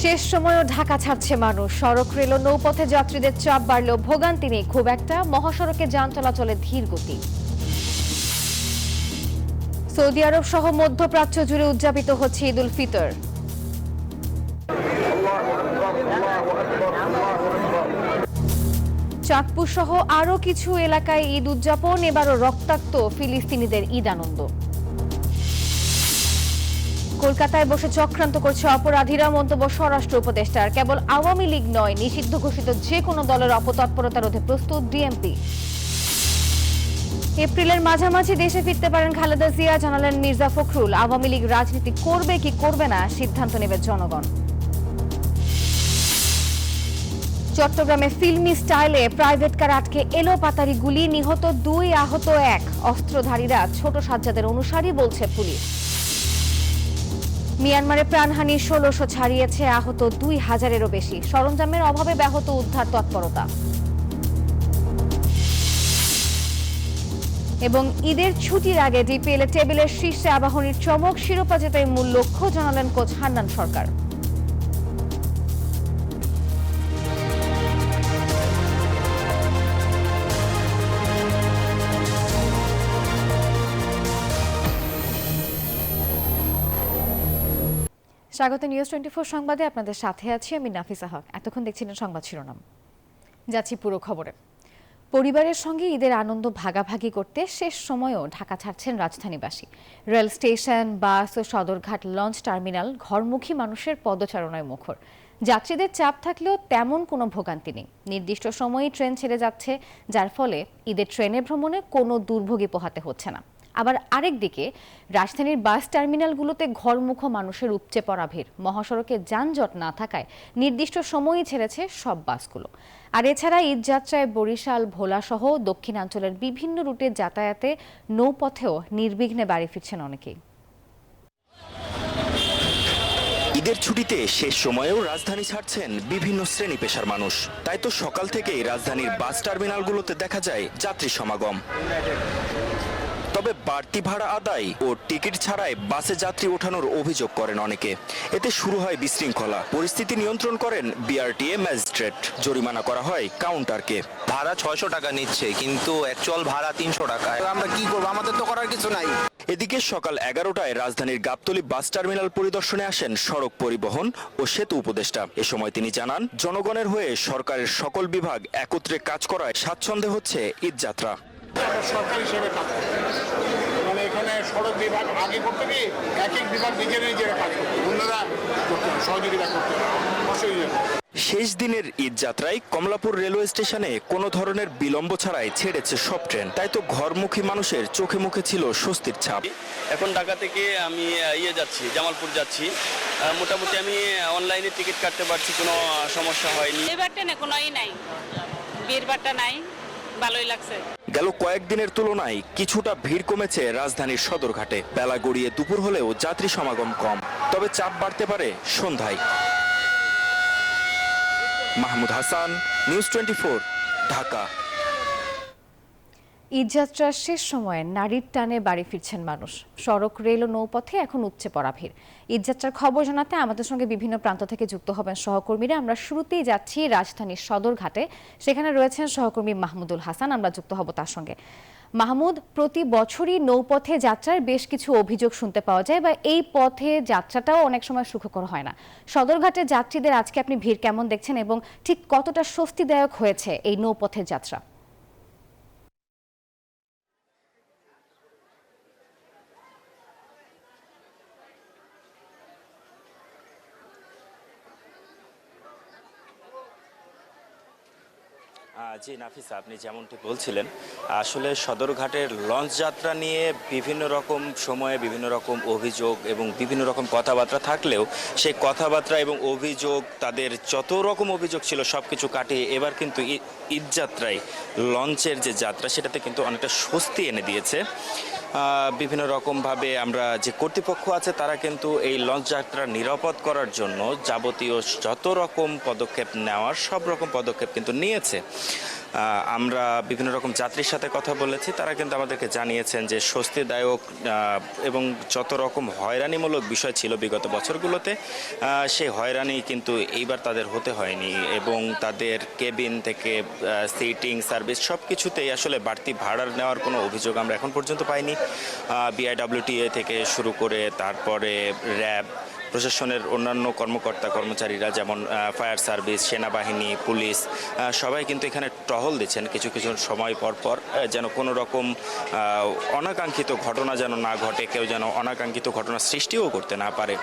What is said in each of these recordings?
শেষ সময়েও ঢাকা ছাড়ছে মানুষ। সড়ক, রেল ও নৌপথে যাত্রীদের চাপ বাড়লেও ভোগান্তি নেই খুব একটা। মহাসড়কে যান চলাচলে ধীর গতি। সৌদি আরব সহ মধ্যপ্রাচ্য জুড়ে উদযাপিত হচ্ছে ঈদ উল ফিতর। চাঁদপুর সহ আরো কিছু এলাকায় ঈদ উদযাপন, এবারও রক্তাক্ত ফিলিস্তিনিদের ঈদ আনন্দ। কলকাতায় বসে চক্রান্ত করছে অপরাধীরা, মন্তব্য স্বরাষ্ট্র উপদেষ্টার। কেবল আওয়ামী লীগ নয়, নিষিদ্ধ ঘোষিত যে কোনো দলের অপতৎপরতা রোধে প্রস্তুত ডিএমপি। এপ্রিলের মাঝামাঝি দেশে ফিরতে পারেন খালেদা জিয়া, জানালেন মির্জা ফখরুল। আওয়ামী লীগ রাজনীতি করবে কি করবে না সিদ্ধান্ত নেবে জনগণ। চট্টগ্রামে ফিল্মি স্টাইলে প্রাইভেট কার আটকে এলোপাতাড়ি গুলি, নিহত 2, আহত 1। অস্ত্রধারীরা ছোট সাজ্জাদের অনুসারী বলছে পুলিশ। মিয়ানমারে প্রাণহানি 1600 ছাড়িয়েছে, আহত 2000-এরও বেশি। সরঞ্জামের অভাবে ব্যাহত উদ্ধার তৎপরতা। এবং ঈদের ছুটির আগে ডিপিএল টেবিলের শীর্ষে আবাহনীর চমক, শিরোপা জেতাই মূল লক্ষ্য, জানালেন কোচ হান্নান সরকার। স্বাগত নিউজ 24 সংবাদে, আপনাদের সাথে আছি আমি নাফিসা হক। এতক্ষণ দেখছিলেন সংবাদ শিরোনাম, যাচ্ছি পুরো খবরে। পরিবারের সঙ্গে ঈদের আনন্দ ভাগাভাগি করতে শেষ সময়েও ঢাকা ছাড়ছেন রাজধানীবাসী। রেল স্টেশন, বাস ও সদরঘাট লঞ্চ টার্মিনাল ঘরমুখী মানুষের পদচারণায় মুখর। যাত্রীদের চাপ থাকলেও তেমন কোনো ভোগান্তি নেই। নির্দিষ্ট সময়ে ট্রেন ছেড়ে যাচ্ছে, যার ফলে ঈদের ট্রেনে ভ্রমণে কোনো দুর্ভোগই পোহাতে হচ্ছে না। আবার আরেকদিকে রাজধানীর বাস টার্মিনালগুলোতে ঘরমুখো মানুষের উপচে পড়া ভিড়। মহাসড়কে যানজট না থাকায় নির্দিষ্ট সময়ই ছেড়েছে সব বাসগুলো। আর এছাড়া ঈদযাত্রায় বরিশাল, ভোলা সহ দক্ষিণাঞ্চলের বিভিন্ন রুটে যাতায়াতে নৌপথেও নির্বিঘ্নে বাড়ি ফিরছেন অনেকেই। ঈদের ছুটিতে শেষ সময়েও রাজধানী ছাড়ছেন বিভিন্ন শ্রেণী পেশার মানুষ। তাই তো সকাল থেকেই রাজধানীর বাস টার্মিনালগুলোতে দেখা যায় যাত্রী সমাগম। তবে বাড়তি ভাড়া আদায় ও টিকিট ছাড়াই বাসে যাত্রী ওঠানোর অভিযোগ করেন অনেকে। এতে শুরু হয় বিশৃঙ্খলা। পরিস্থিতি নিয়ন্ত্রণ করেন বিআরটিএ ম্যাজিস্ট্রেট। জরিমানা করা হয় কাউন্টারকে। ভাড়া 600 টাকা নিচ্ছে, কিন্তু অ্যাকচুয়াল ভাড়া 300 টাকা। আমরা কি করবো, আমাদের তো করার কিছু নাই। এদিকে সকাল 11টায় রাজধানীর গাবতলী বাস টার্মিনাল পরিদর্শনে আসেন সড়ক পরিবহন ও সেতু উপদেষ্টা। এ সময় তিনি জানান, জনগণের হয়ে সরকারের সকল বিভাগ একত্রে কাজ করায় স্বাচ্ছন্দ্যে হচ্ছে ঈদযাত্রা। সরকার হিসেবে কাজ করতে, মানে এখানে সড়ক বিভাগ আগে করতে গিয়ে এক এক বিভাগ নিজেরা কাজ করতে, অন্যরা করতে সহযোগিতা করতে অসুবিধা। শেষ দিনের ঈদযাত্রায় কমলাপুর রেলওয়ে স্টেশনে কোনো ধরনের বিলম্ব ছাড়াই ছেড়েছে সব ট্রেন। তাই তো ঘরমুখী মানুষের চোখে মুখে ছিল স্বস্তির ছাপ। এখন ঢাকা থেকে আমি যাচ্ছি, জামালপুর যাচ্ছি। মোটামুটি আমি অনলাইনে টিকিট কাটতে পারছি, কোনো সমস্যা হয়নি। এবারটা না কোনোই নাই, বীরবারটা নাই, ভালোই লাগছে। গেল কয়েকদিনের তুলনায় কিছুটা ভিড় কমেছে রাজধানীর সদরঘাটে। বেলা গড়িয়ে দুপুর হলেও যাত্রী সমাগম কম, তবে চাপ বাড়তে পারে সন্ধ্যায়। মাহমুদ হাসান, নিউজ 24, ঢাকা। ঈদযাত্রার শেষ সময়ে নারীর টানে বাড়ি ফিরছেন মানুষ। সড়ক, রেল ও নৌপথে এখন উপচে পড়া ভিড়। ঈদযাত্রার খবর জানাতে আমাদের সঙ্গে বিভিন্ন প্রান্ত থেকে যুক্ত হবেন সহকর্মীরা। আমরা শুরুতেই যাচ্ছি রাজধানীর সদরঘাটে, সেখানে রয়েছেন সহকর্মী মাহমুদুল হাসান। আমরা যুক্ত হব তার সঙ্গে। মাহমুদ, প্রতি বছরই নৌপথে যাত্রার বেশ কিছু অভিযোগ শুনতে পাওয়া যায়, বা এই পথে যাত্রাটাও অনেক সময় সুখকর হয় না। সদরঘাটের যাত্রীদের আজকে আপনি ভিড় কেমন দেখছেন এবং ঠিক কতটা স্বস্তিদায়ক হয়েছে এই নৌপথের যাত্রা? জি নাফিসা, আপনি যেমনটি বলছিলেন, আসলে সদরঘাটের লঞ্চ যাত্রা নিয়ে বিভিন্ন রকম সময়ে বিভিন্ন রকম অভিযোগ এবং বিভিন্ন রকম কথাবার্তা থাকলেও সেই কথাবার্তা এবং অভিযোগ, তাদের যত রকম অভিযোগ ছিল সব কিছু কাটিয়ে এবার কিন্তু ঈদযাত্রায় লঞ্চের যে যাত্রা, সেটাতে কিন্তু অনেকটা স্বস্তি এনে দিয়েছে। বিভিন্ন রকমভাবে আমরা যে কর্তৃপক্ষ আছে তারা কিন্তু এই লঞ্চ যাত্রা নিরাপদ করার জন্য যাবতীয় যত রকম পদক্ষেপ নেওয়ার সব রকম পদক্ষেপ কিন্তু নিয়েছে। আমরা বিভিন্ন রকম যাত্রীর সাথে কথা বলেছি, তারা কিন্তু আমাদেরকে জানিয়েছেন যে স্বস্তিদায়ক এবং যত রকম হয়রানিমূলক বিষয় ছিল বিগত বছরগুলোতে সেই হয়রানি কিন্তু এইবার তাদের হতে হয়নি এবং তাদের কেবিন থেকে সিটিং সার্ভিস সব কিছুতেই আসলে বাড়তি ভাড়া নেওয়ার কোনো অভিযোগ আমরা এখন পর্যন্ত পাইনি। বিআইডব্লিউটিএ থেকে শুরু করে তারপরে র্যাব, প্রশাসনের অন্যান্য কর্মকর্তা কর্মচারীরা যেমন ফায়ার সার্ভিস, সেনাবাহিনী, পুলিশ সবাই কিন্তু এখানে টহল দিচ্ছেন কিছু কিছু সময় পর পর, যেন কোনো রকম অনাকাঙ্ক্ষিত ঘটনা যেন না ঘটে, কেউ যেন অনাকাঙ্ক্ষিত ঘটনা সৃষ্টিও করতে না পারে।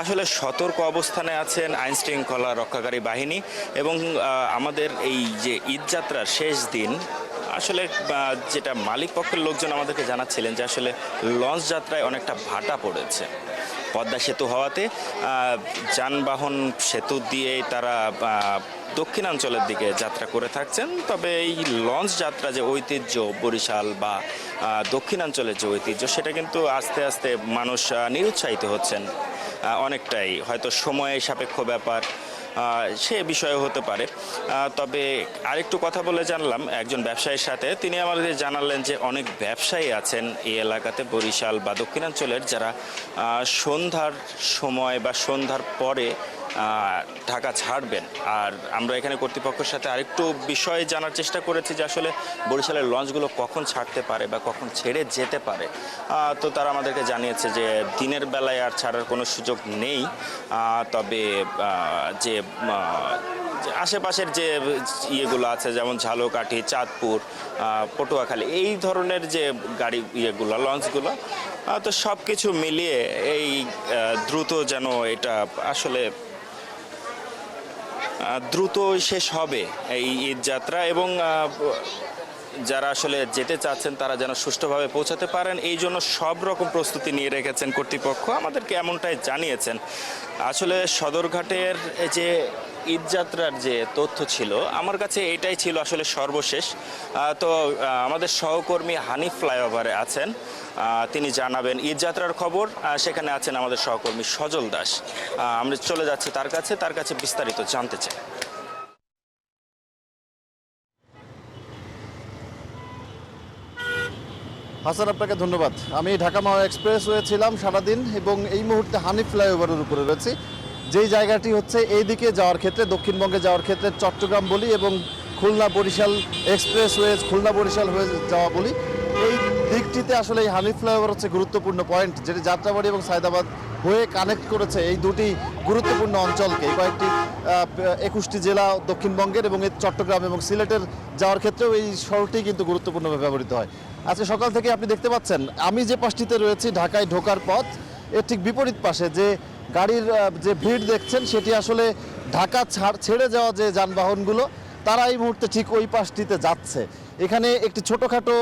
আসলে সতর্ক অবস্থানে আছেন আইন শৃঙ্খলা রক্ষাকারী বাহিনী এবং আমাদের এই যে ঈদযাত্রার শেষ দিন আসলে যেটা মালিক পক্ষের লোকজন আমাদেরকে জানাচ্ছিলেন যে আসলে লঞ্চ যাত্রায় অনেকটা ভাটা পড়েছে। পদ্মা সেতু হওয়াতে যানবাহন সেতু দিয়ে তারা দক্ষিণাঞ্চলের দিকে যাত্রা করে থাকছেন, তবে এই লঞ্চ যাত্রা যে ঐতিহ্য বরিশাল বা দক্ষিণাঞ্চলের যে ঐতিহ্য সেটা কিন্তু আস্তে আস্তে মানুষ নিরুৎসাহিত হচ্ছেন অনেকটাই, হয়তো সময় সাপেক্ষ ব্যাপার সে বিষয়ে হতে পারে। তবে আরেকটু কথা বলে জানলাম একজন ব্যবসায়ীর সাথে, তিনি আমাদের জানালেন যে অনেক ব্যবসায়ী আছেন এই এলাকাতে বরিশাল বা দক্ষিণাঞ্চলের যারা সন্ধ্যার সময় বা সন্ধ্যার পরে ঢাকা ছাড়বেন। আর আমরা এখানে কর্তৃপক্ষের সাথে আরেকটু বিষয় জানার চেষ্টা করেছি যে আসলে বরিশালের লঞ্চগুলো কখন ছাড়তে পারে বা কখন ছেড়ে যেতে পারে। তো তারা আমাদেরকে জানিয়েছে যে দিনের বেলায় আর ছাড়ার কোনো সুযোগ নেই, তবে যে আশেপাশের যে ইয়েগুলো আছে যেমন ঝালকাঠি, চাঁদপুর, পটুয়াখালী এই ধরনের যে গাড়ি ইয়েগুলো লঞ্চগুলো, তো সব কিছু মিলিয়ে এই দ্রুত যেন এটা আসলে দ্রুত শেষ হবে এই ঈদযাত্রা এবং যারা আসলে যেতে চাচ্ছেন তারা যেন সুষ্ঠুভাবে পৌঁছাতে পারেন, এই জন্য সব রকম প্রস্তুতি নিয়ে রেখেছেন কর্তৃপক্ষ, আমাদেরকে এমনটাই জানিয়েছেন। আসলে সদরঘাটের যে ঈদযাত্রার যে তথ্য ছিল আমার কাছে এটাই ছিল আসলে সর্বশেষ। তো আমাদের সহকর্মী হানিফ ফ্লাইওভারে আছেন, তিনি জানাবেন ঈদযাত্রার খবর। সেখানে আছেন আমাদের সহকর্মী সজল দাস, আমরা চলে যাচ্ছি তার কাছে বিস্তারিত জানতে চাই। হাসান, আপনাকে ধন্যবাদ। আমি ঢাকা মাওয়া এক্সপ্রেসওয়ে ছিলাম সারাদিন এবং এই মুহূর্তে হানিফ ফ্লাইওভারের উপরে রয়েছি, যেই জায়গাটি হচ্ছে এই দিকে যাওয়ার ক্ষেত্রে, দক্ষিণবঙ্গে যাওয়ার ক্ষেত্রে চট্টগ্রাম বলি এবং খুলনা বরিশাল এক্সপ্রেসওয়ে, খুলনা বরিশাল হয়ে যাওয়া বলি, এই দিকটিতে আসলে এই হানিফ ফ্লাইওভার হচ্ছে গুরুত্বপূর্ণ পয়েন্ট, যেটি যাত্রাবাড়ি এবং সায়দাবাদ হয়ে কানেক্ট করেছে এই দুটি গুরুত্বপূর্ণ অঞ্চলকে। এই কয়েকটি 21টি জেলা দক্ষিণবঙ্গের এবং চট্টগ্রাম এবং সিলেটের যাওয়ার ক্ষেত্রেও এই সড়কটি কিন্তু গুরুত্বপূর্ণভাবে ব্যবহৃত হয়। আজকে সকাল থেকে আপনি দেখতে পাচ্ছেন আমি যে পাশটিতে রয়েছি ঢাকায় ঢোকার পথ, এর ঠিক বিপরীত পাশে যে গাড়ির যে ভিড় দেখছেন সেটি আসলে ঢাকা ছেড়ে যাওয়া যে যানবাহনগুলো তারা এই মুহূর্তে ঠিক ওই পাশটিতে যাচ্ছে। এখানে একটি ছোটোখাটো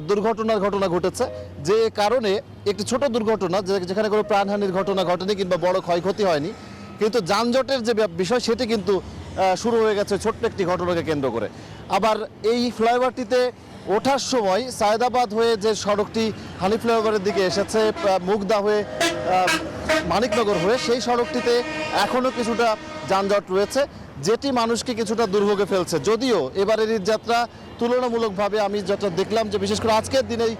দুর্ঘটনার ঘটনা ঘটেছে, যে কারণে একটি ছোট দুর্ঘটনা, যেখানে কোনো প্রাণহানির ঘটনা ঘটেনি কিংবা বড় ক্ষয়ক্ষতি হয়নি, কিন্তু যানজটের যে বিষয় সেটি কিন্তু শুরু হয়ে গেছে ছোট্ট একটি ঘটনাকে কেন্দ্র করে। আবার এই ফ্লাইওভারটিতে ওঠার সময় সায়দাবাদ হয়ে যে সড়কটি হানিফ ফ্লাইওভারের দিকে এসেছে মুগদা হয়ে মানিকনগর হয়ে, সেই সড়কটিতে এখনও কিছুটা যানজট রয়েছে, যেটি মানুষকে কিছুটা দুর্ভোগে ফেলছে। যদিও এবারের ঈদযাত্রা তুলনামূলকভাবে আমি যেটা দেখলাম যে বিশেষ করে আজকের দিনেই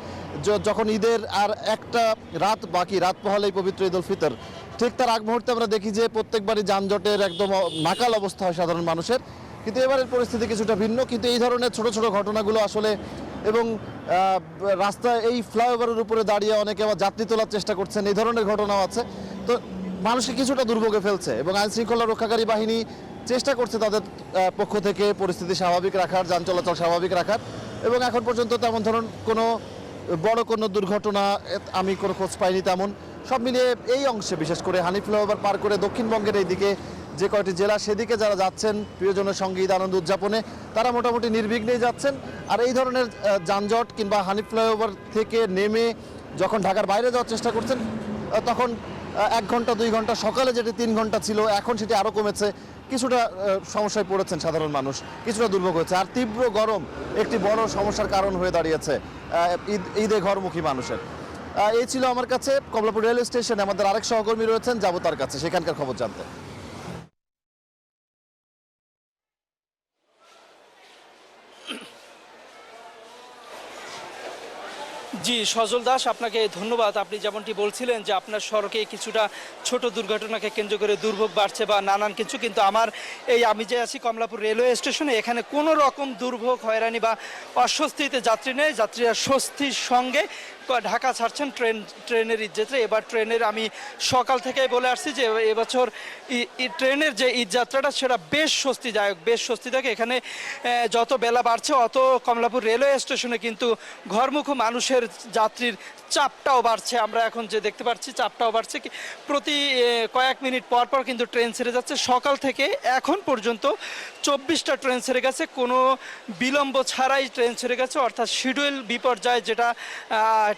যখন ঈদের আর একটা রাত বাকি, রাত পোহালেই পবিত্র ঈদ উল ফিতর, ঠিক তার আগ মুহূর্তে আমরা দেখি যে প্রত্যেকবারই যানজটের একদম নাকাল অবস্থা হয় সাধারণ মানুষের। কিন্তু এবারের পরিস্থিতি কিছুটা ভিন্ন, কিন্তু এই ধরনের ছোট ছোট ঘটনাগুলো আসলে এবং রাস্তায় এই ফ্লাইওভারের উপরে দাঁড়িয়ে অনেকে আবার যাত্রী তোলার চেষ্টা করছেন, এই ধরনের ঘটনাও আছে। তো মানুষকে কিছুটা দুর্ভোগে ফেলছে এবং আইন শৃঙ্খলা রক্ষাকারী বাহিনী চেষ্টা করছে তাদের পক্ষ থেকে পরিস্থিতি স্বাভাবিক রাখার, যান চলাচল স্বাভাবিক রাখার, এবং এখন পর্যন্ত তেমন ধরুন কোনো বড় কোনো দুর্ঘটনা আমি কোনো খোঁজ পাইনি তেমন। সব মিলিয়ে এই অংশে বিশেষ করে হানিফ ফ্লাইওভার পার করে দক্ষিণবঙ্গের এই দিকে যে কয়টি জেলা সেদিকে যারা যাচ্ছেন প্রিয়জনের সঙ্গে ঈদ আনন্দ উদযাপনে, তারা মোটামুটি নির্বিঘ্নেই যাচ্ছেন। আর এই ধরনের যানজট কিংবা হানিফ ফ্লাইওভার থেকে নেমে যখন ঢাকার বাইরে যাওয়ার চেষ্টা করছেন তখন 1 ঘন্টা 2 ঘন্টা, সকালে যেটি 3 ঘন্টা ছিল এখন সেটি আরও কমেছে, কিছুটা সমস্যায় পড়েছেন সাধারণ মানুষ, কিছুটা দুর্ভোগ হয়েছে। আর তীব্র গরম একটি বড় সমস্যার কারণ হয়ে দাঁড়িয়েছে ঈদে ঘরমুখী মানুষের। এই ছিল আমার কাছে কমলাপুর রেলওয়ে স্টেশনে আমাদের আরেক সহকর্মী রয়েছেন, যাবো তার কাছে সেখানকার খবর জানতে। জি সজল দাস, আপনাকে ধন্যবাদ। আপনি যেমনটি বলছিলেন যে আপনার সড়কে কিছুটা ছোট দুর্ঘটনাকে কেন্দ্র করে দুর্ভোগ বাড়ছে বা নানান কিছু, কিন্তু আমি যে আছি কমলাপুর রেলওয়ে স্টেশনে, এখানে কোনো রকম দুর্ভোগ হয়রানি বা অস্বস্তিতে যাত্রী নেই। যাত্রীরা স্বস্তির সঙ্গে ঢাকা ছাড়ছেন ট্রেনের ঈদযাত্রা। এবার ট্রেনের আমি সকাল থেকেই বলে আসছি যে এবছর ট্রেনের যে ঈদযাত্রাটা সেটা বেশ স্বস্তিদায়ক, বেশ স্বস্তিদায়ক। এখানে যত বেলা বাড়ছে অত কমলাপুর রেলওয়ে স্টেশনে কিন্তু ঘরমুখো মানুষের যাত্রীর চাপটাও বাড়ছে। আমরা এখন যে দেখতে পাচ্ছি চাপটাও বাড়ছে, প্রতি কয়েক মিনিট পর পর কিন্তু ট্রেন ছেড়ে যাচ্ছে। সকাল থেকে এখন পর্যন্ত 24টা ট্রেন ছেড়ে গেছে, কোনো বিলম্ব ছাড়াই ট্রেন ছেড়ে গেছে, অর্থাৎ শিডিউল বিপর্যয় যেটা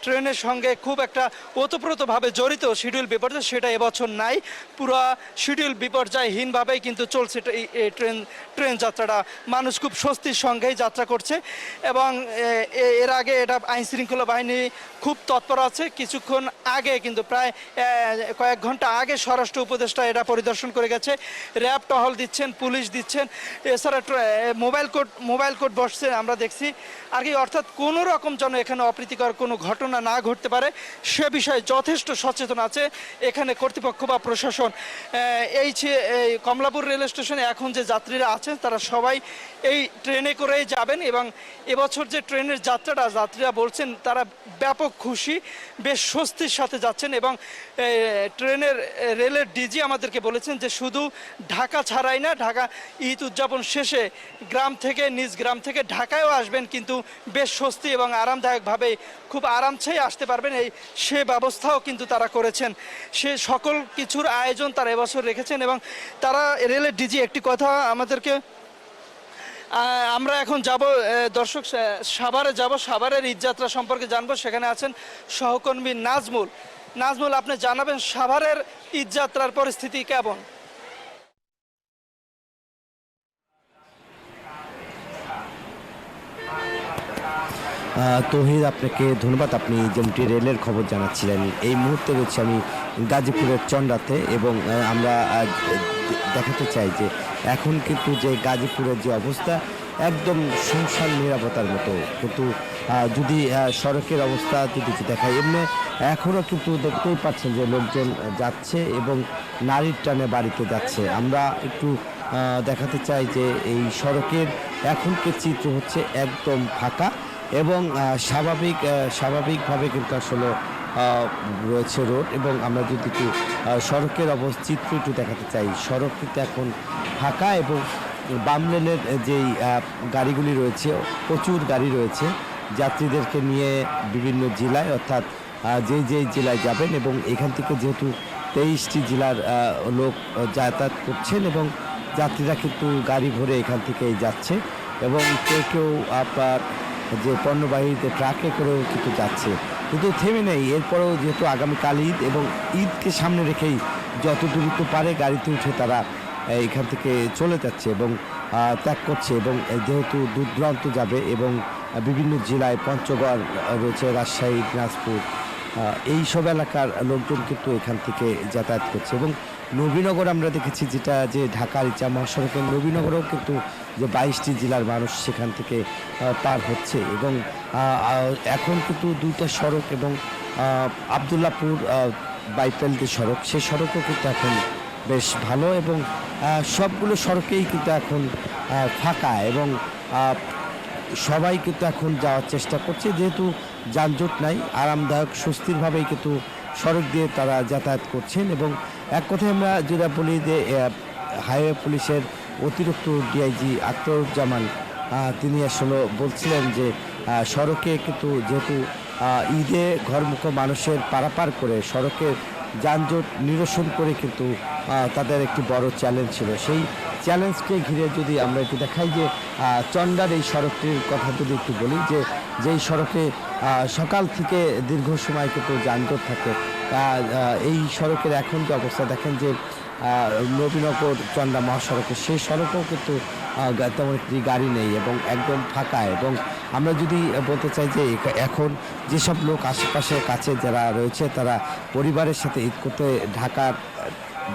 ট্রেনের সঙ্গে খুব একটা ওতপ্রোতভাবে জড়িত শিডিউল বিপর্যয়, সেটা এবছর নাই। পুরো শিডিউল বিপর্যয়হীনভাবেই কিন্তু চলছে এই ট্রেন যাত্রাটা। মানুষ খুব স্বস্তির সঙ্গেই যাত্রা করছে এবং এর আগে এটা আইনশৃঙ্খলা বাহিনী খুব তৎপর আছে। কিছুক্ষণ আগে কিন্তু প্রায় কয়েক ঘন্টা আগে স্বরাষ্ট্র উপদেষ্টা এটা পরিদর্শন করে গেছে। র্যাব টহল দিচ্ছেন, পুলিশ দিচ্ছেন, এছাড়া মোবাইল কোর্ট বসছে আমরা দেখছি আর কি। অর্থাৎ কোনো রকম যেন এখানে অপ্রীতিকর কোনো ঘটনা না ঘটতে পারে সে বিষয়ে যথেষ্ট সচেতন আছে এখানে কর্তৃপক্ষ বা প্রশাসন। এই কমলাপুর রেল স্টেশনে এখন যে যাত্রীরা আছেন তারা সবাই এই ট্রেনে করেই যাবেন এবং এবছর যে ট্রেনের যাত্রীরা বলছেন তারা ব্যাপক খুশি, বেশ স্বস্তির সাথে যাচ্ছেন। এবং রেলের ডিজি আমাদেরকে বলেছেন যে শুধু ঢাকা ছাড়াই না, ঢাকা ঈদ উদযাপন শেষে নিজ গ্রাম থেকে ঢাকায়ও আসবেন, কিন্তু বেশ স্বস্তি এবং আরামদায়কভাবে খুব আরামসেই আসতে পারবেন সে ব্যবস্থাও কিন্তু তারা করেছেন। সে সকল কিছুর আয়োজন তারা এবছর রেখেছেন। এবং তারা রেলের ডিজি একটি কথা আমাদেরকে, আমরা এখন যাব দর্শক সাভারে যাব, সাভারের ঈদযাত্রা সম্পর্কে জানবো। সেখানে আছেন সহকর্মী নাজমুল, আপনি জানাবেন সাভারের ঈদযাত্রার পরিস্থিতি কেমন? তৌহিদ, আপনাকে ধন্যবাদ। আপনি যেমনটি রেলের খবর জানাচ্ছিলেন, এই মুহূর্তে রয়েছে আমি গাজীপুরের চন্ডাতে এবং আমরা দেখাতে চাই যে এখন কিন্তু যে গাজীপুরের যে অবস্থা একদম শুনশান নিরাপত্তার মতো। কিন্তু যদি সড়কের অবস্থা যদি দেখায়, এমনি এখনও কিন্তু দেখতেই পাচ্ছেন যে লোকজন যাচ্ছে এবং নারীর টানে বাড়িতে যাচ্ছে। আমরা একটু দেখাতে চাই যে এই সড়কের এখনকার চিত্র হচ্ছে একদম ফাঁকা এবং স্বাভাবিকভাবে কিন্তু আসলে রয়েছে রোড। এবং আমরা যদি একটু সড়কের চিত্র একটু দেখাতে চাই, সড়ক কিন্তু এখন ফাঁকা এবং বাম লেনের যেই গাড়িগুলি রয়েছে, প্রচুর গাড়ি রয়েছে যাত্রীদেরকে নিয়ে বিভিন্ন জেলায়, অর্থাৎ যেই জেলায় যাবেন। এবং এখান থেকে যেহেতু 23টি জেলার লোক যাতায়াত করছেন এবং যাত্রীরা কিন্তু গাড়ি ভরে এখান থেকেই যাচ্ছে এবং কেউ আপনার যে পণ্যবাহীতে ট্রাকে করেও কিন্তু যাচ্ছে, কিন্তু থেমে নেই। এরপরেও যেহেতু আগামীকাল ঈদ এবং ঈদকে সামনে রেখেই যত দ্রুত পারে গাড়িতে উঠে তারা এখান থেকে চলে যাচ্ছে এবং ত্যাগ করছে। এবং যেহেতু দূর দূরান্ত যাবে এবং বিভিন্ন জেলায় পঞ্চগড় রয়েছে, রাজশাহী, দিনাজপুর, এই সব এলাকার লোকজন কিন্তু এখান থেকে যাতায়াত করছে। এবং নবীনগর আমরা দেখেছি, যেটা যে ঢাকার ইচ্ছা মহাসড়কের নবীনগরেও কিন্তু যে 22টি জেলার মানুষ সেখান থেকে পার হচ্ছে। এবং এখন কিন্তু দুইটা সড়ক এবং আবদুল্লাপুর বাইপাল যে সড়ক, সেই সড়কও কিন্তু এখন বেশ ভালো এবং সবগুলো সড়কেই কিন্তু এখন ফাঁকা এবং সবাই কিন্তু এখন যাওয়ার চেষ্টা করছে, যেহেতু যানজট নাই, আরামদায়ক স্বস্তিরভাবেই কিন্তু সড়ক দিয়ে তারা যাতায়াত করছেন। এবং এক কথায় আমরা যেটা বলি যে হাইওয়ে পুলিশের অতিরিক্ত ডিআইজি আখতারুজ্জামান তিনি আসলে বলছিলেন যে সড়কে কিন্তু যেহেতু ঈদে ঘরমুখো মানুষের পারাপার করে সড়কের যানজট নিরসন করে কিন্তু তাদের একটি বড় চ্যালেঞ্জ ছিল। সেই চ্যালেঞ্জকে ঘিরে যদি আমরা একটু দেখাই যে চন্ডার এই সড়কটির কথা যদি একটু বলি, যেই সড়কে সকাল থেকে দীর্ঘ সময় কিন্তু যানজট থাকে, এই সড়কের এখন যে অবস্থা দেখেন যে নবীনগর চন্ডা মহাসড়কে, সেই সড়কেও কিন্তু তেমন একটি গাড়ি নেই এবং একদম ফাঁকা। এবং আমরা যদি বলতে চাই যে এখন যেসব লোক আশেপাশে কাছে যারা রয়েছে তারা পরিবারের সাথে ঈদ করতে ঢাকার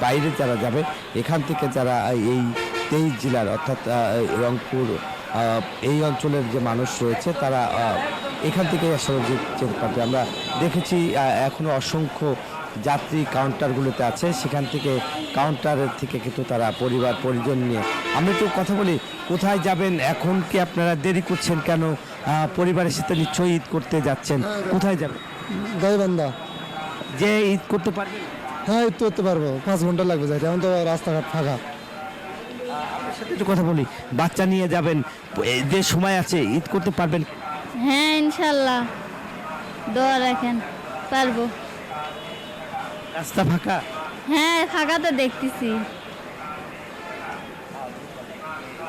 বাইরে যারা যাবে, এখান থেকে যারা এই 23 জেলার অর্থাৎ রংপুর এই অঞ্চলের যে মানুষ রয়েছে তারা এখান থেকে আসলে যেতে পারবে। আমরা দেখেছি এখনো অসংখ্য যাত্রী কাউন্টারগুলোতে আছে, সেখান থেকে কাউন্টারের থেকে কিন্তু তারা পরিবার পরিজন নিয়ে। আমরা একটু কথা বলি, কোথায় যাবেন এখন? কি আপনারা দেরি করছেন কেন? পরিবারের সাথে নিশ্চয়ই ঈদ করতে যাচ্ছেন, কোথায় যাবেন? গাইবান্ধা। যে ঈদ করতে পারবেন? হ্যাঁ, ঈদ করতে পারবো, 5 ঘন্টা লাগবে যাইতে, এখন তো রাস্তাঘাট ফাঁকা। আপনার সাথে একটু কথা বলি, বাচ্চা নিয়ে যাবেন, এই যে সময় আছে ঈদ করতে পারবেন? হ্যাঁ ইনশাল্লাহ, দোয়া রাখেন, পারবো। রাস্তা ফাঁকা? হ্যাঁ ফাঁকা তো দেখতেছি।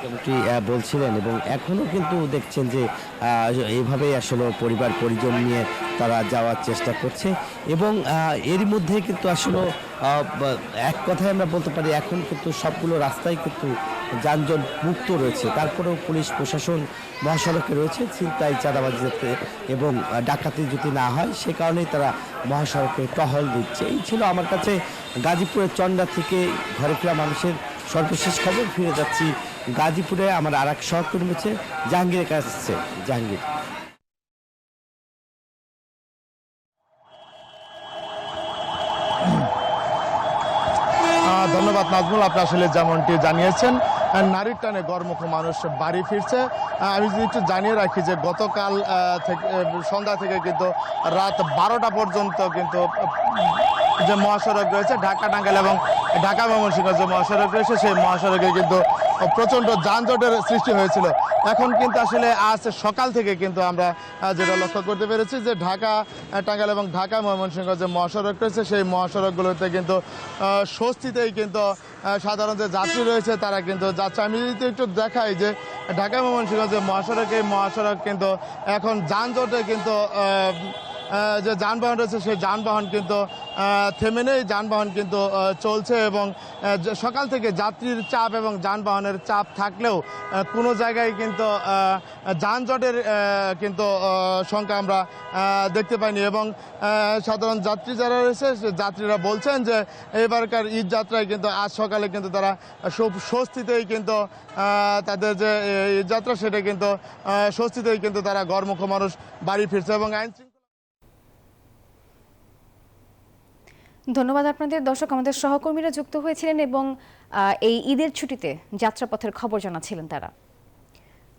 যেমনটি বলছিলেন, এবং এখনও কিন্তু দেখছেন যে এইভাবেই আসলে পরিবার পরিজন নিয়ে তারা যাওয়ার চেষ্টা করছে। এবং এর মধ্যে কিন্তু আসলে এক কথায় আমরা বলতে পারি এখন কিন্তু সবগুলো রাস্তায় কিন্তু যানজট মুক্ত রয়েছে। তারপরেও পুলিশ প্রশাসন মহাসড়কে রয়েছে ছিনতাই, চাঁদাবাজি যাতে এবং ডাকাতি যদি না হয় সে কারণেই তারা মহাসড়কে টহল দিচ্ছে। এই ছিল আমার কাছে গাজীপুরের চন্ডা থেকে ঘরে ফেরা মানুষের সর্বশেষ খবর। ফিরে যাচ্ছি গাজীপুরে, আমার আর এক সহকর্মী রয়েছে জাহাঙ্গীরের কাছে। জাহাঙ্গীর। ধন্যবাদ নাজমুল, আপনি আসলে যেমনটি জানিয়েছেন নারীর টানে গড়মুখ মানুষ বাড়ি ফিরছে। আমি যদি একটু জানিয়ে রাখি যে গতকাল থেকে সন্ধ্যা থেকে কিন্তু রাত 12টা পর্যন্ত কিন্তু যে মহাসড়ক রয়েছে ঢাকা টাঙ্গাইল এবং ঢাকা ময়মনসিংহ যে মহাসড়ক রয়েছে সেই মহাসড়কে কিন্তু প্রচণ্ড যানজটের সৃষ্টি হয়েছিল। এখন কিন্তু আসলে আজ সকাল থেকে কিন্তু আমরা যেটা লক্ষ্য করতে পেরেছি যে ঢাকা টাঙ্গাইল এবং ঢাকা ময়মনসিংহ যে মহাসড়ক রয়েছে সেই মহাসড়কগুলোতে কিন্তু স্বস্তিতেই কিন্তু সাধারণ যে যাত্রী রয়েছে তারা কিন্তু যাচ্ছে। আমি যদি একটু দেখাই যে ঢাকা ময়মনসিংহ যে মহাসড়ক, এই মহাসড়ক কিন্তু এখন যানজটে কিন্তু যে যানবাহন রয়েছে সেই যানবাহন কিন্তু থেমে নেই, যানবাহন কিন্তু চলছে। এবং সকাল থেকে যাত্রীর চাপ এবং যানবাহনের চাপ থাকলেও কোনো জায়গায় কিন্তু যানজটের কিন্তু সংখ্যা আমরা দেখতে পাইনি। এবং সাধারণ যাত্রী যারা রয়েছে যাত্রীরা বলছেন যে এবারকার ঈদ যাত্রায় কিন্তু আজ সকালে কিন্তু তারা স্বস্তিতেই কিন্তু তাদের যে ঈদ যাত্রা সেটা কিন্তু স্বস্তিতেই কিন্তু তারা ঘরমুখ মানুষ বাড়ি ফিরছে। এবং ধন্যবাদ আপনাদের। দর্শক, আমাদের সহকর্মীরা যুক্ত হয়েছিলেন এবং এই ঈদের ছুটিতে যাত্রাপথের খবর জানাচ্ছিলেন তারা।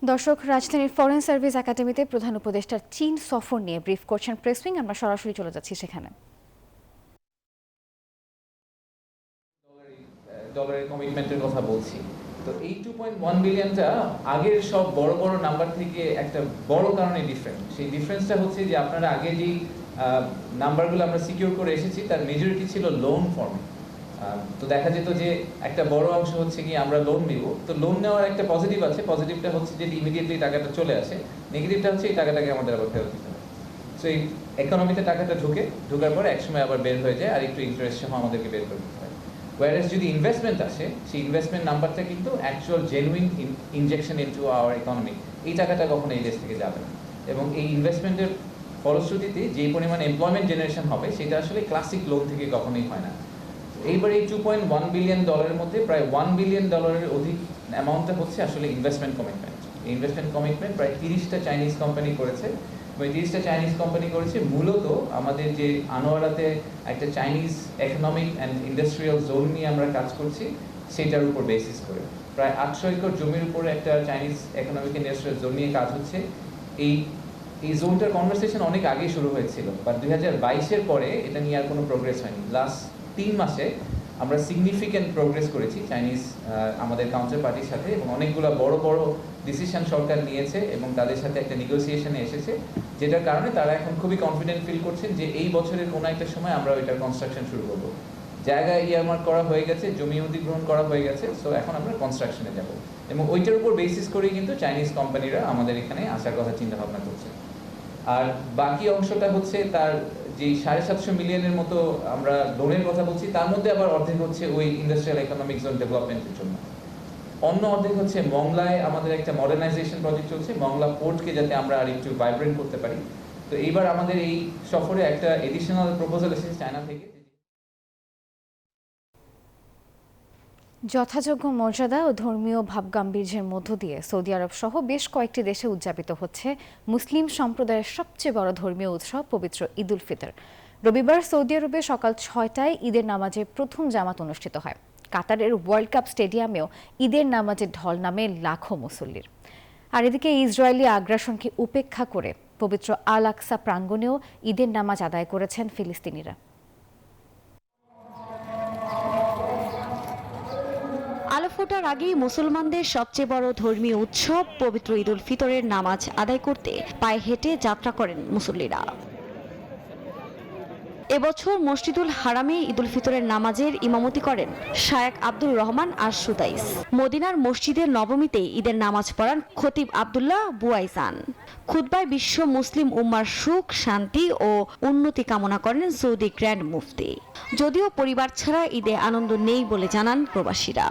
দর্শক, রাজধানীর ফরেন সার্ভিস একাডেমিতে প্রধান উপদেষ্টার চীন সফর নিয়ে ব্রিফ করছেন প্রেস উইং। আমরা সরাসরি চলে যাচ্ছি সেখানে। ডলারের কমিটমেন্টের কথা বলছি, তো এই 2.1 বিলিয়নটা আগের সব বড় বড় নাম্বার থেকে একটা বড় কারণে ডিফারেন্ট। সেই ডিফারেন্সটা হচ্ছে যে আপনারা আগে যেই নাম্বারগুলো আমরা সিকিউর করে এসেছি তার মেজরিটি ছিল লোন ফর্মে। তো দেখা যেত যে একটা বড় অংশ হচ্ছে কি আমরা লোন নিব, তো লোন নেওয়ার একটা পজিটিভ আছে। পজিটিভটা হচ্ছে যে ইমিডিয়েটলি টাকাটা চলে আসে, নেগেটিভটা হচ্ছে এই টাকাটাকে আমাদের আবার ফেরত দিতে হবে। সো এই ইকোনমিতে টাকাটা ঢোকার পরে একসময় আবার বের হয়ে যায় আর একটু ইন্টারেস্ট সহ আমাদেরকে বের করে দিতে হয়। ওয়ারেস যদি ইনভেস্টমেন্ট আসে, সেই ইনভেস্টমেন্ট নাম্বারটা কিন্তু actual genuine injection into hour economy, এই টাকাটা কখনো এই দেশ থেকে যাবে না। এবং এই ইনভেস্টমেন্টের ফলশ্রুতিতে যে পরিমাণ এমপ্লয়মেন্ট জেনারেশন হবে সেটা আসলে ক্লাসিক লোন থেকে কখনোই হয় না। এইবার এই 2.1 বিলিয়ন ডলারের মধ্যে প্রায় $1 বিলিয়ন অধিক অ্যামাউন্টটা হচ্ছে আসলে ইনভেস্টমেন্ট কমিটমেন্ট। এই ইনভেস্টমেন্ট কমিটমেন্ট প্রায় 30টা চাইনিজ কোম্পানি করেছে। এবং 30টা চাইনিজ কোম্পানি করেছে মূলত আমাদের যে আনোয়ারাতে একটা Chinese economic and industrial zone নিয়ে আমরা কাজ করছি সেটার উপর বেসিস করে। প্রায় 800 একর জমির উপরে একটা চাইনিজ ইকোনমিক ইন্ডাস্ট্রিয়াল জোন নিয়ে কাজ হচ্ছে। এই জোনটার কনভারসেশন অনেক আগেই শুরু হয়েছিল, বাট 2022-এর পরে এটা নিয়ে আর কোনো প্রোগ্রেস হয়নি। লাস্ট 3 মাসে আমরা সিগনিফিক্যান্ট প্রোগ্রেস করেছি চাইনিজ আমাদের কাউন্টার পার্টির সাথে, এবং অনেকগুলো বড় বড় ডিসিশন সরকার নিয়েছে এবং তাদের সাথে একটা নেগোসিয়েশনে এসেছে, যেটার কারণে তারা এখন খুবই কনফিডেন্ট ফিল করছেন যে এই বছরের কোনো একটা সময় আমরা ওইটার কনস্ট্রাকশন শুরু করব। জায়গা ইয়ারমার্ক করা হয়ে গেছে, জমি অধিগ্রহণ করা হয়ে গেছে, সো এখন আমরা কনস্ট্রাকশনে যাব। এবং ওইটার উপর বেসিস করেই কিন্তু চাইনিজ কোম্পানিরা আমাদের এখানে আসার কথা চিন্তা ভাবনা করছে। আর বাকি অংশটা হচ্ছে তার যে 750 মিলিয়নের মতো আমরা লোনের কথা বলছি, তার মধ্যে আবার অর্ধেক হচ্ছে ওই ইন্ডাস্ট্রিয়াল ইকোনমিক জোন ডেভেলপমেন্টের জন্য, অন্য অর্ধেক হচ্ছে মংলায় আমাদের একটা মডার্নাইজেশন প্রজেক্ট চলছে, মংলা পোর্টকে যাতে আমরা আর একটু ভাইব্রেন্ট করতে পারি। তো এইবার আমাদের এই সফরে একটা এডিশনাল প্রপোজাল এসেছে চায়না থেকে। যথাযোগ্য মর্যাদা ও ধর্মীয় ভাবগাম্ভীর্যের মধ্য দিয়ে সৌদি আরব সহ বেশ কয়েকটি দেশে উদযাপিত হচ্ছে মুসলিম সম্প্রদায়ের সবচেয়ে বড় ধর্মীয় উৎসব পবিত্র ঈদ উল ফিতর। রবিবার সৌদি আরবে সকাল ৬টায় ঈদের নামাজের প্রথম জামাত অনুষ্ঠিত হয়। কাতারের ওয়ার্ল্ড কাপ স্টেডিয়ামেও ঈদের নামাজের ঢল নামে লাখো মুসল্লির। আর এদিকে ইসরায়েলি আগ্রাসনকে উপেক্ষা করে পবিত্র আল আকসা প্রাঙ্গণেও ঈদের নামাজ আদায় করেছেন ফিলিস্তিনিরা। আলো ফোটার আগেই মুসলমানদের সবচেয়ে বড় ধর্মীয় উৎসব পবিত্র ঈদ উল ফিতরের নামাজ আদায় করতে পায়ে হেঁটে যাত্রা করেন মুসল্লিরা। এবছর মসজিদুল হারামে ঈদ উল ফিতরের নামাজের ইমামতি করেন শায়েখ আব্দুর রহমান আর সুদাইস। মদিনার মসজিদের নবমীতে ঈদের নামাজ পড়ান খতিব আব্দুল্লাহ বুয়াইসান। খুতবায় বিশ্ব মুসলিম উম্মার সুখ, শান্তি ও উন্নতি কামনা করেন সৌদি গ্র্যান্ড মুফতি। যদিও পরিবার ছাড়া ঈদে আনন্দ নেই বলে জানান প্রবাসীরা।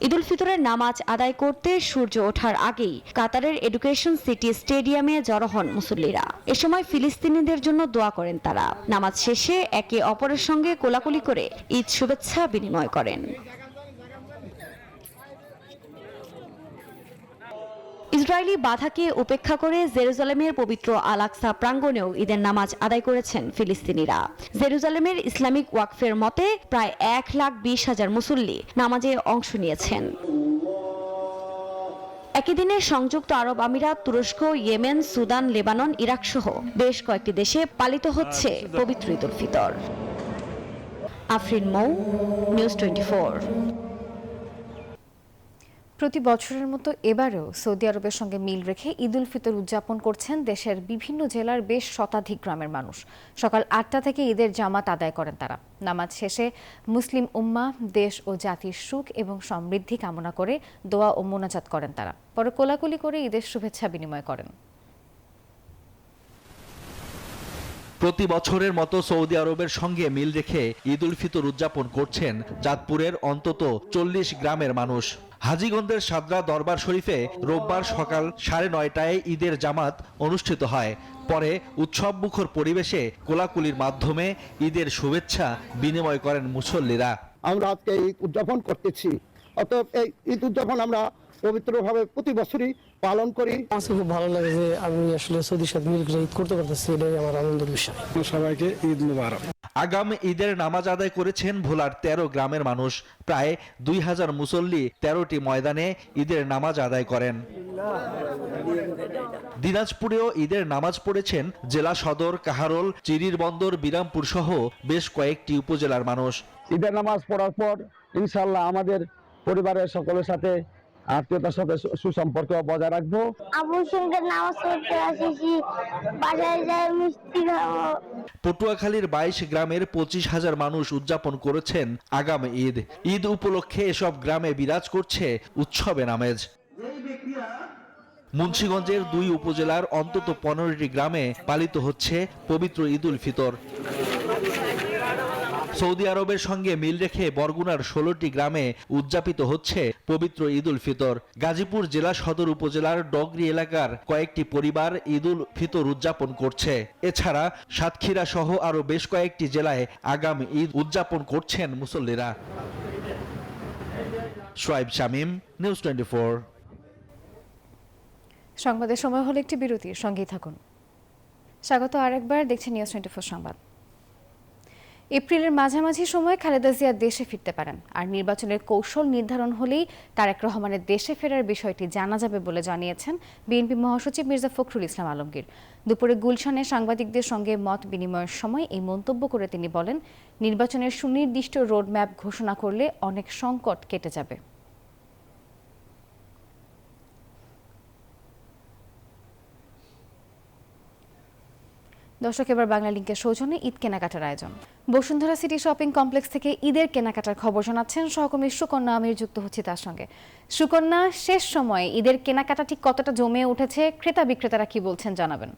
ঈদ উল ফিতরের নামাজ আদায় করতে সূর্য ওঠার আগেই কাতারের এডুকেশন সিটি স্টেডিয়ামে জড়ো হন মুসল্লিরা। এ সময় ফিলিস্তিনিদের জন্য দোয়া করেন তারা। নামাজ শেষে একে অপরের সঙ্গে কোলাকুলি করে ঈদ শুভেচ্ছা বিনিময় করেন। ইসরায়েলি বাধাকে উপেক্ষা করে জেরুজালেমের পবিত্র আল আকসা প্রাঙ্গণেও ঈদের নামাজ আদায় করেছেন ফিলিস্তিনিরা। জেরুজালেমের ইসলামিক ওয়াকফের মতে প্রায় 1,20,000 মুসল্লি নামাজে অংশ নিয়েছেন। একই দিনে সংযুক্ত আরব আমিরাত, তুরস্ক, ইয়েমেন, সুদান, লেবানন, ইরাক সহ বেশ কয়েকটি দেশে পালিত হচ্ছে পবিত্র ঈদ উল ফিতর। আফরিন মৌ, নিউজ 24। প্রতি বছরের মতো এবারেও সৌদি আরবের সঙ্গে মিল রেখে ঈদ উল ফিতর উদযাপন করছেন দেশের বিভিন্ন জেলার বেশ শতাধিক গ্রামের মানুষ। সকাল 8টা থেকে ঈদের জামাত আদায় করেন তারা। নামাজ শেষে মুসলিম উম্মাহ, দেশ ও জাতির সুখ এবং সমৃদ্ধি কামনা করে দোয়া ও মোনাজাত করেন তারা। পরে কোলাকুলি করে ঈদের শুভেচ্ছা বিনিময় করেন। প্রতি বছরের মতো সৌদি আরবের সঙ্গে মিল রেখে ঈদ উল ফিতর উদযাপন করছেন চাঁদপুরের অন্তত 40 গ্রামের মানুষ। হাজীগঞ্জের সাদরা দরবার শরীফে রোববার সকাল 9:30টায় ঈদের জামাত অনুষ্ঠিত হয়। পরে উৎসবমুখর পরিবেশে কোলাকুলির মাধ্যমে ঈদের শুভেচ্ছা বিনিময় করেন মুসল্লিরা। আমরা আজকে ঈদ উদযাপন করতেছি, অতএব এই ঈদ উদযাপন আমরা পবিত্রভাবে প্রতি বছরই পালন করি। আজকে খুব ভালো লাগে যে আমি আসলে সৌদির সাথে মিল করে ঈদ করতে পারতেছি, এটাই আমার আনন্দের বিষয়। সবাইকে ঈদ মুবারক। আগাম ঈদের নামাজ আদায় করেছেন ভোলার 13 গ্রামের মানুষ। প্রায় 2000 মুসল্লি 13টি ময়দানে ঈদের নামাজ আদায় করেন। দিনাজপুরেও ঈদের নামাজ পড়েছেন জেলা সদর, কাহারোল, চিরির বন্দর, বিরামপুর সহ বেশ কয়েকটি উপজেলার মানুষ। ঈদের নামাজ পড়ার পর ইনশাআল্লাহ আমাদের পরিবারের সকলের সাথে আত্মীয়তার সাথে সুসম্পর্ক বজায় রাখবো। আবুর সঙ্গে নামাজ পড়তে আসি, বাজারে যাই মিষ্টি খাবো। পটুয়াখালীর 22 গ্রামের 25,000 মানুষ উদযাপন করেছেন আগামী ঈদ। ঈদ উপলক্ষে এসব গ্রামে বিরাজ করছে উৎসবের আমেজ। মুন্সিগঞ্জের 2 উপজেলার অন্তত 15টি গ্রামে পালিত হচ্ছে পবিত্র ঈদ উল ফিতর। সৌদি আরবের সঙ্গে মিল রেখে বরগুনার 16টি গ্রামে উদযাপিত হচ্ছে পবিত্র ঈদ উল ফিতর। গাজীপুর জেলা সদর উপজেলার ডগরি এলাকার কয়েকটি পরিবার ঈদ উল ফিতর উদযাপন করছে। এছাড়া সাতক্ষীরা সহ আরো বেশ কয়েকটি জেলায় আগামী ঈদ উদযাপন করছেন মুসল্লিরা। শোয়েব শামীম, নিউজ 24। সংবাদের সময় হলো একটি বিরতির, সঙ্গেই থাকুন। স্বাগত আরেকবার, দেখছেন নিউজ 24 সংবাদ। এপ্রিলের মাঝামাঝি সময়ে খালেদা জিয়া দেশে ফিরতে পারেন। আর নির্বাচনের কৌশল নির্ধারণ হলেই তারেক রহমানের দেশে ফেরার বিষয়টি জানা যাবে বলে জানিয়েছেন বিএনপি মহাসচিব মির্জা ফখরুল ইসলাম আলমগীর। দুপুরে গুলশানে সাংবাদিকদের সঙ্গে মত বিনিময়ের সময় এই মন্তব্য করে তিনি বলেন, নির্বাচনের সুনির্দিষ্ট রোডম্যাপ ঘোষণা করলে অনেক সংকট কেটে যাবে। দর্শক, এবার বাংলা লিংকের সৌজন্যে ঈদ কেনাকাটার আয়োজন। বসুন্ধরা সিটি শপিং কমপ্লেক্স থেকে ঈদের কেনাকাটার খবর জানাচ্ছেন সহকর্মী সুকন্যা আমির, যুক্ত হচ্ছে তার সঙ্গে। সুকন্যা, শেষ সময়ে ঈদের কেনাকাটা ঠিক কতটা জমে উঠেছে, ক্রেতা বিক্রেতারা কি বলছেন জানাবেন।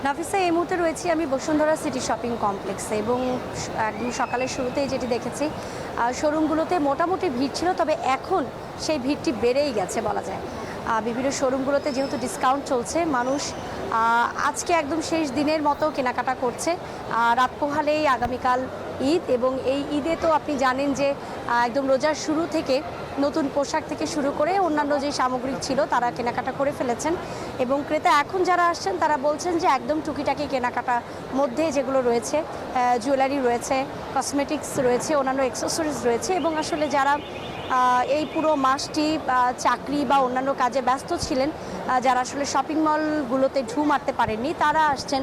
নাফিসা, এই মুহূর্তে রয়েছি আমি বসুন্ধরা সিটি শপিং কমপ্লেক্সে এবং একদম সকালের শুরুতেই যেটি দেখেছি শোরুমগুলোতে মোটামুটি ভিড় ছিল, তবে এখন সেই ভিড়টি বেড়েই গেছে বলা যায়। বিভিন্ন শোরুমগুলোতে যেহেতু ডিসকাউন্ট চলছে, মানুষ আজকে একদম শেষ দিনের মতো কেনাকাটা করছে। রাত পোহালেই আগামীকাল ঈদ, এবং এই ঈদে তো আপনি জানেন যে একদম রোজার শুরু থেকে নতুন পোশাক থেকে শুরু করে অন্যান্য যে সামগ্রিক ছিল তারা কেনাকাটা করে ফেলেছেন। এবং ক্রেতা এখন যারা আসছেন তারা বলছেন যে একদম টুকিটাকি কেনাকাটার মধ্যে যেগুলো রয়েছে, জুয়েলারি রয়েছে, কসমেটিক্স রয়েছে, অন্যান্য অ্যাক্সেসরিজ রয়েছে। এবং আসলে যারা এই পুরো মাসটি চাকরি বা অন্যান্য কাজে ব্যস্ত ছিলেন, যারা আসলে শপিং মলগুলোতে ঢু মারতে পারেননি, তারা আসছেন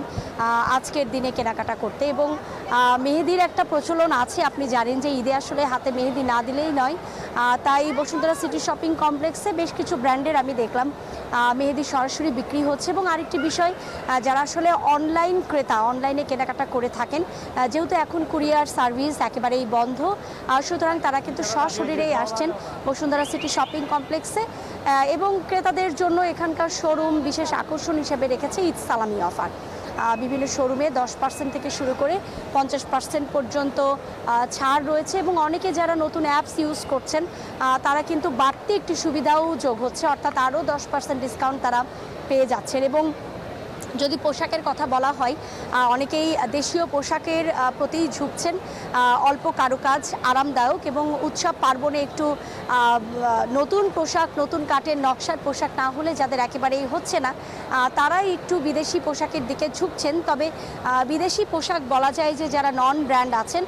আজকের দিনে কেনাকাটা করতে। এবং মেহেদির একটা প্রচলন আছে, আপনি জানেন যে ঈদে আসলে হাতে মেহেদি না দিলেই নয়। তাই বসুন্ধরা সিটি শপিং কমপ্লেক্সে বেশ কিছু ব্র্যান্ডের আমি দেখলাম মেহেদি সরাসরি বিক্রি হচ্ছে। এবং আরেকটি বিষয়, যারা আসলে অনলাইন ক্রেতা, অনলাইনে কেনাকাটা করে থাকেন, যেহেতু এখন কুরিয়ার সার্ভিস একেবারেই বন্ধ, সুতরাং তারা কিন্তু সশরীরেই আসছেন বসুন্ধরা সিটি শপিং কমপ্লেক্সে। এবং ক্রেতাদের জন্য এখানকার শোরুম বিশেষ আকর্ষণ হিসেবে রেখেছে ঈদ সালামি অফার। বিভিন্ন শোরুমে 10% থেকে শুরু করে 50% পর্যন্ত ছাড় রয়েছে। এবং অনেকে যারা নতুন অ্যাপস ইউজ করছেন তারা কিন্তু বাড়তি একটি সুবিধাও যোগ হচ্ছে, অর্থাৎ আরও 10% ডিসকাউন্ট তারা পেয়ে যাচ্ছেন। এবং যদি পোশাকের কথা বলা হয়, অনেকেই দেশীয় পোশাকের প্রতি ঝুঁকছেন। অল্প কারুকাজ, আরামদায়ক এবং উৎসব পার্বণে একটু নতুন পোশাক, নতুন কাঠের নকশার পোশাক না হলে যাদের একেবারেই হচ্ছে না, তারাই একটু বিদেশি পোশাকের দিকে ঝুঁকছেন। তবে বিদেশি পোশাক বলা যায় যে যারা নন ব্র্যান্ড আছেন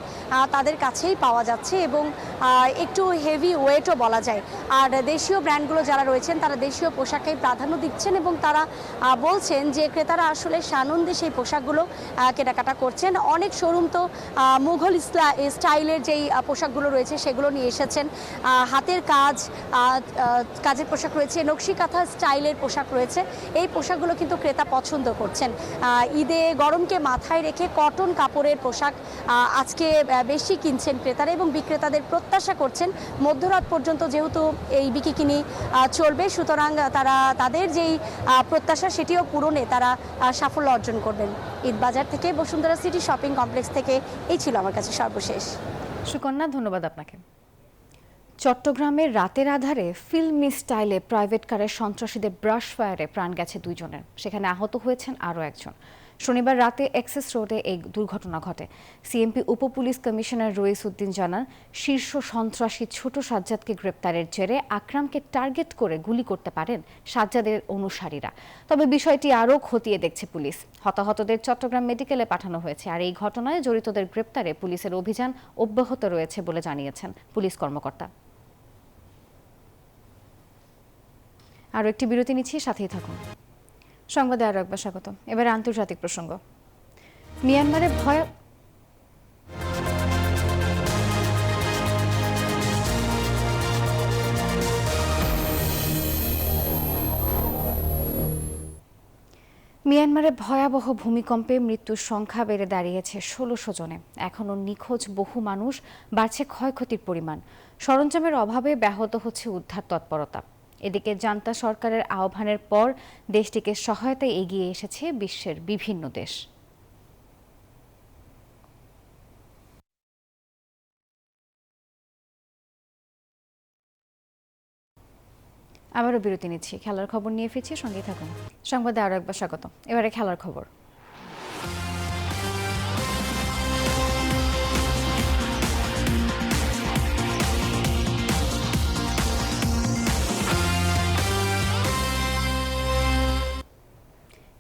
তাদের কাছেই পাওয়া যাচ্ছে, এবং একটু হেভি ওয়েটও বলা যায়। আর দেশীয় ব্র্যান্ডগুলো যারা রয়েছেন তারা দেশীয় পোশাকেই প্রাধান্য দিচ্ছেন, এবং তারা বলছেন যে ক্রেতারা আসলে সানন্দে সেই পোশাকগুলো কেনাকাটা করছেন। অনেক শোরুম তো মুঘল স্টাইলের যেই পোশাকগুলো রয়েছে সেগুলো নিয়ে এসেছেন। হাতের কাজের পোশাক রয়েছে, নকশি কাঁথা স্টাইলের পোশাক রয়েছে। এই পোশাকগুলো কিন্তু ক্রেতা পছন্দ করছেন। ঈদে গরমকে মাথায় রেখে কটন কাপড়ের পোশাক আজকে বেশি কিনছেন ক্রেতারা, এবং বিক্রেতাদের প্রত্যাশা করছেন মধ্যরাত পর্যন্ত যেহেতু এই বিকিনি চলবে, সুতরাং তারা তাদের যেই প্রত্যাশা সেটিও পূরণে তারা সাফল্য অর্জন করবেন। ঈদ বাজার থেকে, বসুন্ধরা সিটি শপিং কমপ্লেক্স থেকে এই ছিল আমার কাছে সর্বশেষ। সুকন্যা, ধন্যবাদ আপনাকে। চট্টগ্রামের রাতের আধারে ফিল্মি স্টাইলে প্রাইভেট কারের সন্ত্রাসীদের ব্রাশ ফায়ারে প্রাণ গেছে 2 জনের, সেখানে আহত হয়েছেন আরও 1 জন। শনিবার রাতে এক্সেস রোডে এই দুর্ঘটনা ঘটে। সিএমপি উপপুলিশ কমিশনার রইস উদ্দিন জানান, শীর্ষ সন্ত্রাসী ছোট সাজ্জাদকে গ্রেপ্তারের জেরে আকরামকে টার্গেট করে গুলি করতে পারেন সাজ্জাদের অনুসারীরা। তবে বিষয়টি আরও খতিয়ে দেখছে পুলিশ। হতাহতদের চট্টগ্রাম মেডিকেলে পাঠানো হয়েছে, আর এই ঘটনায় জড়িতদের গ্রেপ্তারে পুলিশের অভিযান অব্যাহত রয়েছে বলে জানিয়েছেন পুলিশ কর্মকর্তা। আরও একটি বিরতি নিচ্ছি, সাথেই থাকুন। সংবাদে আরও একবার স্বাগত। এবারে আন্তর্জাতিক প্রসঙ্গ। মিয়ানমারে ভয়াবহ ভূমিকম্পে মৃত্যুর সংখ্যা বেড়ে দাঁড়িয়েছে 1600 জনে। এখনও নিখোঁজ বহু মানুষ, বাড়ছে ক্ষয়ক্ষতির পরিমাণ। সরঞ্জামের অভাবে ব্যাহত হচ্ছে উদ্ধার তৎপরতা। এদিকে জান্তা সরকারের আহ্বানের পর দেশটিকে সহায়তায় এগিয়ে এসেছে বিশ্বের বিভিন্ন দেশ। আবারও বিরতি নিচ্ছি, খেলার খবর নিয়ে ফিরছি, সঙ্গেই থাকুন। সংবাদে আরও একবার স্বাগত। এবারে খেলার খবর।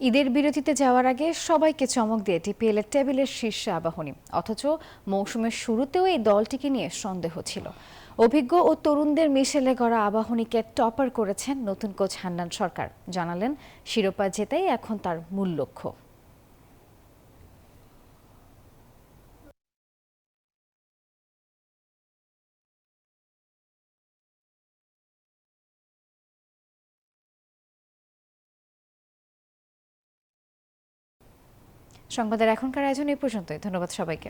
ঈদের বিরতিতে যাওয়ার আগে সবাইকে চমক দিয়ে টিপিএল এর টেবিলের শীর্ষে আবাহনী, অথচ মৌসুমের শুরুতেও এই দলটিকে নিয়ে সন্দেহ ছিল। অভিজ্ঞ ও তরুণদের মিশেলে গড়া আবাহনীকে টপার করেছেন নতুন কোচ হান্নান সরকার। জানালেন, শিরোপা জেতাই এখন তার মূল লক্ষ্য। সংবাদের এখনকার আয়োজন এই পর্যন্তই। ধন্যবাদ সবাইকে।